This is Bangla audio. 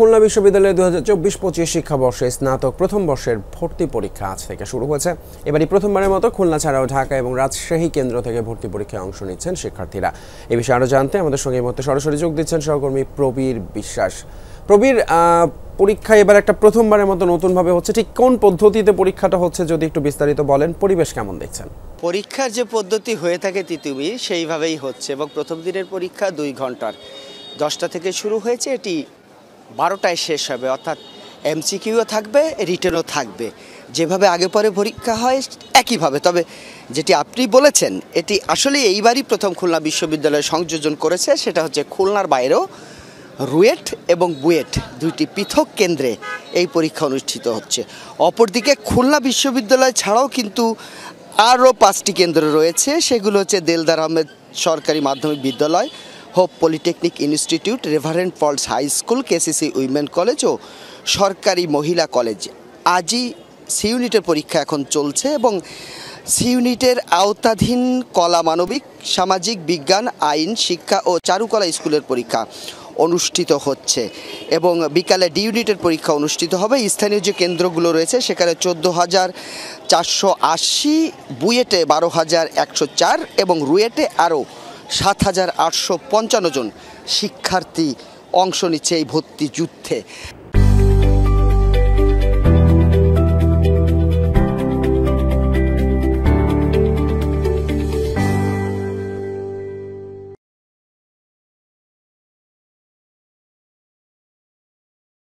খুলনা বিশ্ববিদ্যালয়ে 2024-25 শিক্ষাবর্ষে স্নাতক প্রথম বর্ষের ভর্তি পরীক্ষা আজ থেকে শুরু হয়েছে। এবারই প্রথমবারের মতো খুলনা ছাড়াও ঢাকা এবং রাজশাহী কেন্দ্র থেকে ভর্তি পরীক্ষায় অংশ নিচ্ছেন শিক্ষার্থীরা। এই বিষয়ে আরও জানতে আমাদের সঙ্গে এই মুহূর্তে সরাসরি যোগ দিচ্ছেন সহকর্মী প্রবীর বিশ্বাস। প্রবীর, পরীক্ষা এবার একটা প্রথমবারের মতো নতুনভাবে হচ্ছে, ঠিক কোন পদ্ধতিতে পরীক্ষাটা হচ্ছে যদি একটু বিস্তারিত বলেন? পরিবেশ কেমন দেখছেন? পরীক্ষার যে পদ্ধতি হয়ে থাকে তিতুমি সেইভাবেই হচ্ছে এবং প্রথম দিনের পরীক্ষা 2 ঘন্টার 10টা থেকে শুরু হয়েছে, এটি 12টায় শেষ হবে। অর্থাৎ এমসিকিউও থাকবে, রিটেনও থাকবে, যেভাবে আগে পরে পরীক্ষা হয় একইভাবে। তবে যেটি আপনি বলেছেন এটি আসলে এইবারই প্রথম খুলনা বিশ্ববিদ্যালয় সংযোজন করেছে, সেটা হচ্ছে খুলনার বাইরেও রুয়েট এবং বুয়েট দুইটি পৃথক কেন্দ্রে এই পরীক্ষা অনুষ্ঠিত হচ্ছে। অপরদিকে খুলনা বিশ্ববিদ্যালয় ছাড়াও কিন্তু আরও 5টি কেন্দ্র রয়েছে। সেগুলো হচ্ছে দেলদার আহমেদ সরকারি মাধ্যমিক বিদ্যালয়, hope polytechnic institute, reverend Paul's high school, KCC women college ও সরকারি মহিলা কলেজ। আজই সি ইউনিটের পরীক্ষা এখন চলছে এবং সি ইউনিটের আওতাধীন কলা, মানবিক, সামাজিক বিজ্ঞান, আইন, শিক্ষা ও চারুকলা স্কুলের পরীক্ষা অনুষ্ঠিত হচ্ছে এবং বিকালে ডি ইউনিটের পরীক্ষা অনুষ্ঠিত হবে। স্থানীয় যে কেন্দ্রগুলো রয়েছে সেখানে 14,480, বুয়েটে 12,104 এবং রুয়েটে আরও 7,855 জন শিক্ষার্থী অংশ নিচ্ছে এই ভর্তি যুদ্ধে।